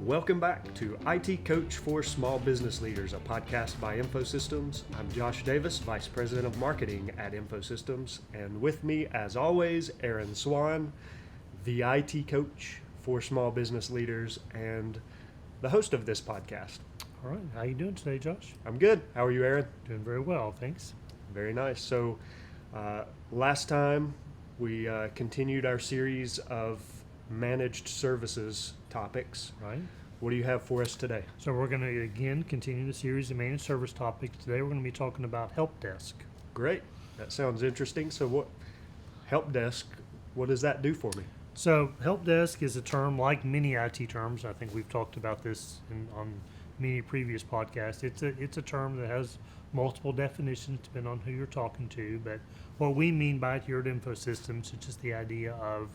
Welcome back to IT Coach for Small Business Leaders, a podcast by Infosystems. I'm Josh Davis, Vice President of Marketing at Infosystems, and with me, as always, Aaron Swan, the IT Coach for Small Business Leaders and the host of this podcast. All right, how you doing today, Josh? I'm good. How are you, Aaron? Doing very well, thanks. Very nice. So, last time we continued our series of managed services topics. Right. What do you have for us today? So we're going to, again, continue the series of managed service topics. Today we're going to be talking about help desk. Great. That sounds interesting. So what help desk, what does that do for me? So help desk is a term like many IT terms. I think we've talked about this on many previous podcasts. It's a term that has multiple definitions depending on who you're talking to. But what we mean by it here at Infosystems is just the idea of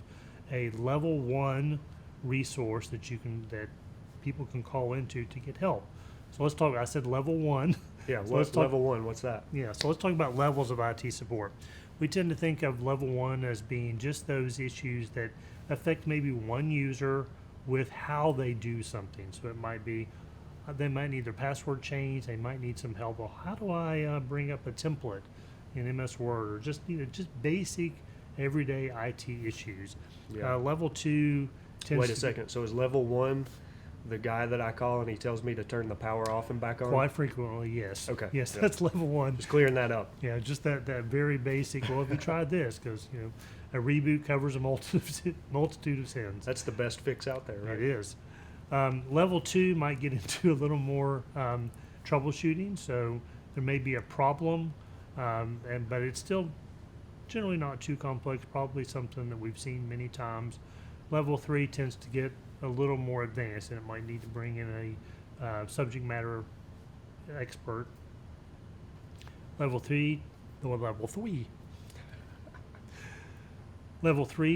a level one resource that people can call into to get help. So let's talk. I said level one. Yeah. So What's level one? What's that? Yeah. So let's talk about levels of IT support. We tend to think of level one as being just those issues that affect maybe one user with how they do something. So it might be they might need their password changed. They might need some help. Well, how do I bring up a template in MS Word, or just basic everyday IT issues. Yeah. Level two tends Wait a second. So is level one the guy that I call and he tells me to turn the power off and back on? Quite frequently, yes. Okay. Yes, Yep. that's level one. Just clearing that up. Yeah, just that very basic. Well, have you tried this? Because a reboot covers a multitude of sins. That's the best fix out there, right? It is. Level two might get into a little more troubleshooting. So there may be a problem, but it's still generally not too complex, probably something that we've seen many times. Level three tends to get a little more advanced, and it might need to bring in a subject matter expert. Level three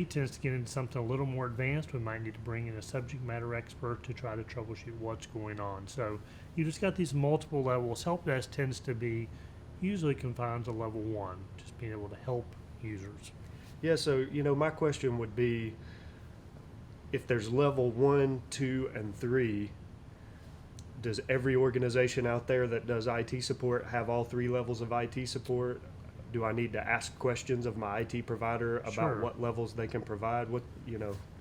tends to get into something a little more advanced. We might need to bring in a subject matter expert to try to troubleshoot what's going on. So you just got these multiple levels. Help desk tends to be usually confined to level one, just being able to help users. Yeah, so, my question would be, if there's level 1, 2, and 3, does every organization out there that does IT support have all three levels of IT support? Do I need to ask questions of my IT provider about Sure. what levels they can provide?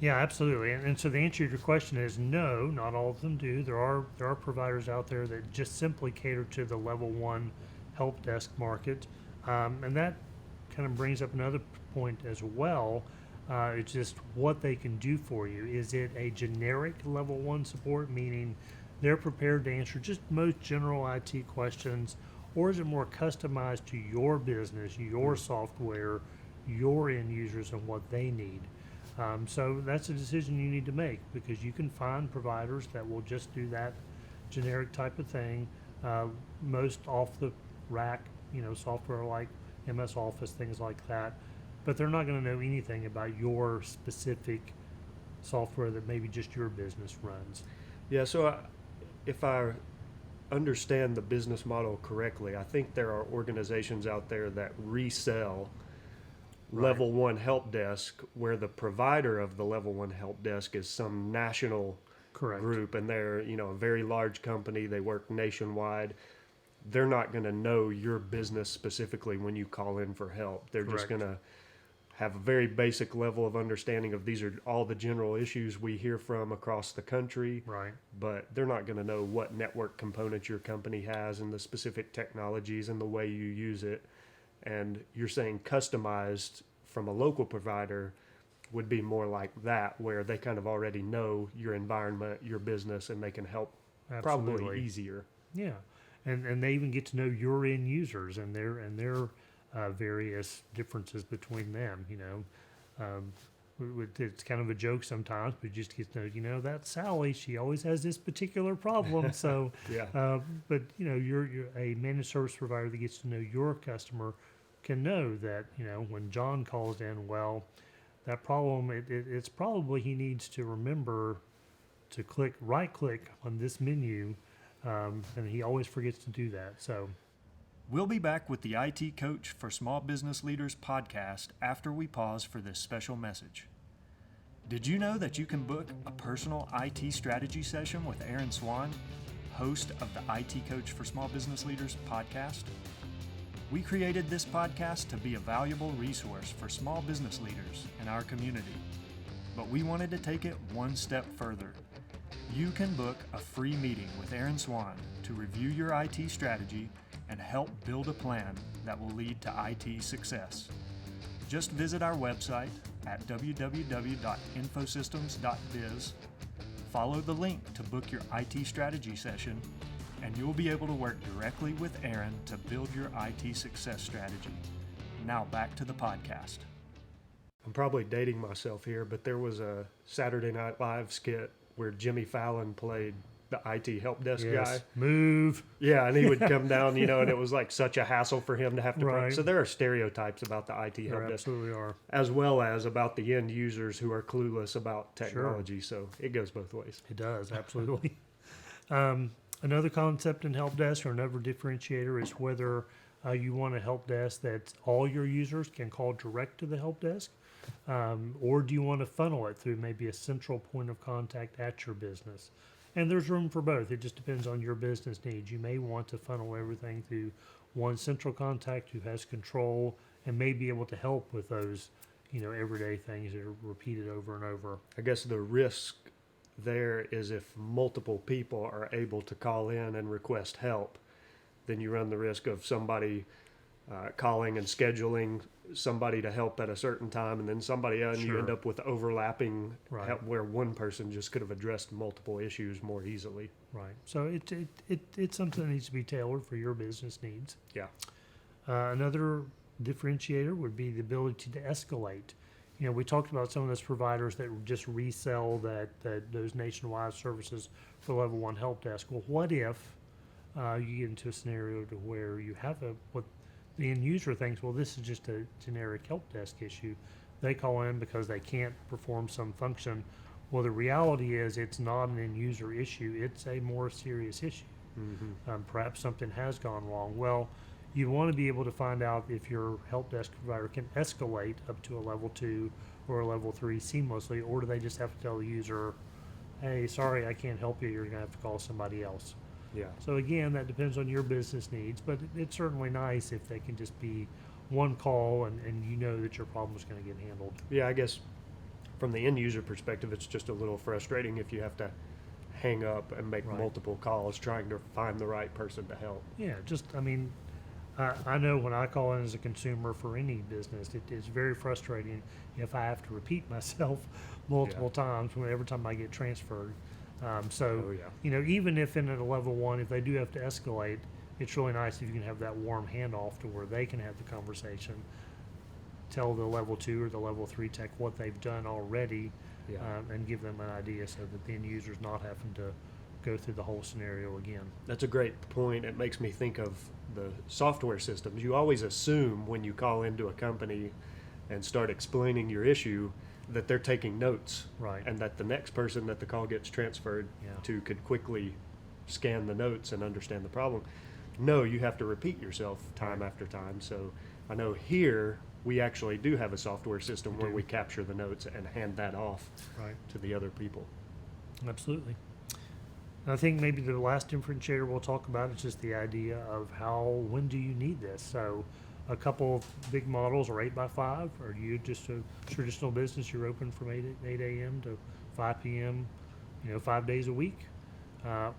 Yeah, absolutely. And so the answer to your question is no, not all of them do. There are providers out there that just simply cater to the level one help desk market. And that kind of brings up another point as well. It's just what they can do for you. Is it a generic level one support, meaning they're prepared to answer just most general IT questions, or is it more customized to your business, your software, your end users, and what they need? So that's a decision you need to make, because you can find providers that will just do that generic type of thing. Most off the rack, software like MS Office, things like that, but they're not going to know anything about your specific software that maybe just your business runs. Yeah, so if I understand the business model correctly, I think there are organizations out there that resell level one help desk, where the provider of the level one help desk is some national Correct. group, and they're a very large company. They work nationwide. They're not going to know your business specifically when you call in for help. They're just Correct. going to have a very basic level of understanding of these are all the general issues we hear from across the country. Right. But they're not going to know what network components your company has and the specific technologies and the way you use it. And you're saying customized from a local provider would be more like that, where they kind of already know your environment, your business, and they can help Absolutely. probably easier. Yeah, and they even get to know your end users and their various differences between them. It's kind of a joke sometimes, but you just get to know, that's Sally. She always has this particular problem. So, Yeah. but you're a managed service provider that gets to know your customer, can know that when John calls in, well, that problem it's probably he needs to remember to right click on this menu, and he always forgets to do that. So. We'll be back with the IT Coach for Small Business Leaders podcast after we pause for this special message. Did you know that you can book a personal IT strategy session with Aaron Swan, host of the IT Coach for Small Business Leaders podcast? We created this podcast to be a valuable resource for small business leaders in our community, but we wanted to take it one step further. You can book a free meeting with Aaron Swan to review your IT strategy and help build a plan that will lead to IT success. Just visit our website at www.infosystems.biz, follow the link to book your IT strategy session, and you'll be able to work directly with Aaron to build your IT success strategy. Now back to the podcast. I'm probably dating myself here, but there was a Saturday Night Live skit where Jimmy Fallon played the IT help desk guy. Move. Yeah, and he would come down, and it was like such a hassle for him to have to. Right. So there are stereotypes about the IT help There desk, absolutely are. as well as about the end users who are clueless about technology. So it goes both ways. It does, absolutely. Another concept in help desk or another differentiator is whether you want a help desk that all your users can call direct to the help desk, or do you want to funnel it through maybe a central point of contact at your business? And there's room for both. It just depends on your business needs. You may want to funnel everything through one central contact who has control and may be able to help with those, everyday things that are repeated over and over. I guess the risk there is if multiple people are able to call in and request help, then you run the risk of somebody calling and scheduling somebody to help at a certain time, and then somebody else, and you end up with overlapping help where one person just could have addressed multiple issues more easily. Right. So it's something that needs to be tailored for your business needs. Yeah. Another differentiator would be the ability to escalate. We talked about some of those providers that just resell those nationwide services for level 1 help desk. Well, what if you get into a scenario to where you have what the end user thinks, well, this is just a generic help desk issue. They call in because they can't perform some function. Well, the reality is it's not an end user issue. It's a more serious issue. Mm-hmm. Perhaps something has gone wrong. Well, you want to be able to find out if your help desk provider can escalate up to a level 2 or a level 3 seamlessly, or do they just have to tell the user, hey, sorry, I can't help you. You're going to have to call somebody else. Yeah. So again, that depends on your business needs, but it's certainly nice if they can just be one call and that your problem is going to get handled. Yeah, I guess from the end user perspective, it's just a little frustrating if you have to hang up and make multiple calls trying to find the right person to help. Yeah, I know when I call in as a consumer for any business, it is very frustrating if I have to repeat myself multiple times every time I get transferred. Even if in a level 1, if they do have to escalate, it's really nice if you can have that warm handoff to where they can have the conversation, tell the level 2 or the level 3 tech what they've done already, and give them an idea so that the end user's not having to go through the whole scenario again. That's a great point. It makes me think of the software systems. You always assume when you call into a company and start explaining your issue that they're taking notes, and that the next person that the call gets transferred to could quickly scan the notes and understand the problem. No, you have to repeat yourself time after time. So I know here we actually do have a software system where we capture the notes and hand that off to the other people. Absolutely. I think maybe the last differentiator we'll talk about is just the idea of when do you need this? So a couple of big models are 8x5. Are you just a traditional business? You're open from 8 a.m. to 5 p.m., 5 days a week?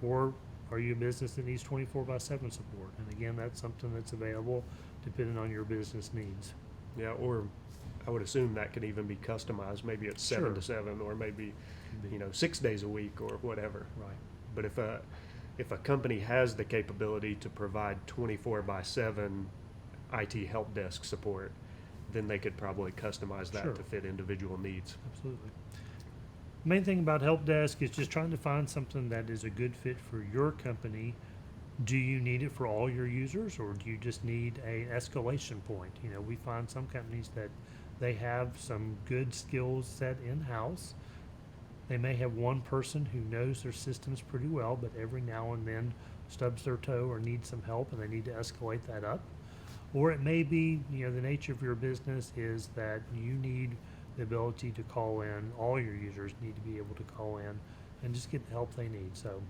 Or are you a business that needs 24/7 support? And again, that's something that's available depending on your business needs. Yeah, or I would assume that can even be customized. Maybe it's 7 to 7, or maybe 6 days a week or whatever. Right. But if a company has the capability to provide 24/7 IT help desk support, then they could probably customize that to fit individual needs. Absolutely. The main thing about help desk is just trying to find something that is a good fit for your company. Do you need it for all your users, or do you just need an escalation point? We find some companies that they have some good skills set in-house. They may have one person who knows their systems pretty well, but every now and then stubs their toe or needs some help and they need to escalate that up. Or it may be, the nature of your business is that you need the ability to call in. All your users need to be able to call in and just get the help they need. So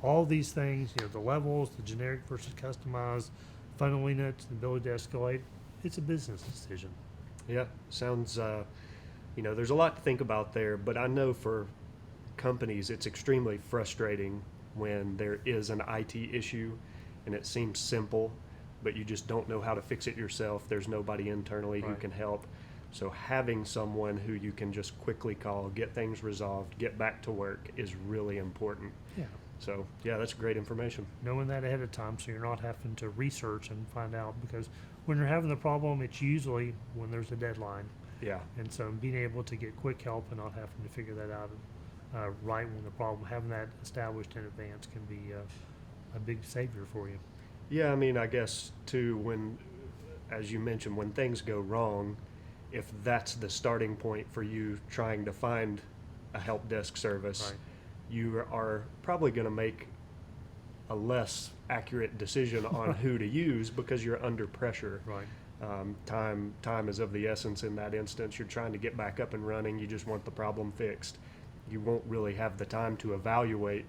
all these things, the levels, the generic versus customized, funneling it, the ability to escalate, it's a business decision. Yeah, sounds, there's a lot to think about there, but I know for companies it's extremely frustrating when there is an IT issue and it seems simple, but you just don't know how to fix it yourself. There's nobody internally who Right. can help. So having someone who you can just quickly call, get things resolved, get back to work is really important. Yeah. So yeah, that's great information. Knowing that ahead of time so you're not having to research and find out, because when you're having the problem, it's usually when there's a deadline. Yeah. And so being able to get quick help and not having to figure that out right when the problem, having that established in advance can be a big savior for you. Yeah, I mean, I guess too, when, as you mentioned, when things go wrong, if that's the starting point for you trying to find a help desk service, Right. you are probably going to make a less accurate decision on who to use because you're under pressure. Right. Time is of the essence in that instance. You're trying to get back up and running. You just want the problem fixed. You won't really have the time to evaluate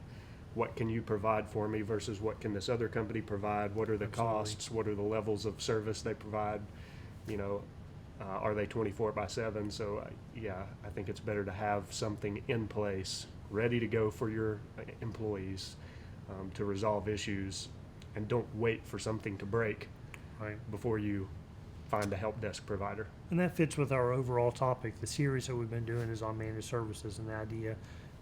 what can you provide for me versus what can this other company provide. What are the Absolutely. costs? What are the levels of service they provide? Are they 24/7? So yeah, I think it's better to have something in place ready to go for your employees to resolve issues, and don't wait for something to break Right. before you find a help desk provider. And that fits with our overall topic. The series that we've been doing is on managed services, and the idea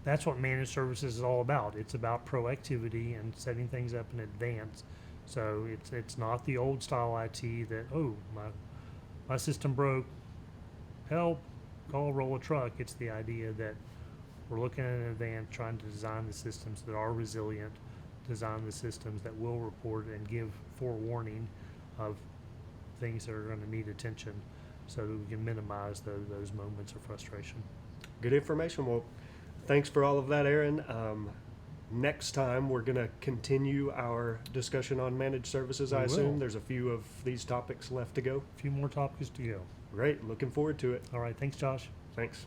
that's what managed services is all about. It's about proactivity and setting things up in advance. So it's not the old style IT that, oh, my system broke, help, call, roll a truck. It's the idea that we're looking in advance, trying to design the systems that are resilient, design the systems that will report and give forewarning of things that are going to need attention so that we can minimize those moments of frustration. Good information. Well, thanks for all of that, Aaron. Next time, we're going to continue our discussion on managed services, I We assume. will. There's a few of these topics left to go. A few more topics to go. Great. Looking forward to it. All right. Thanks, Josh. Thanks.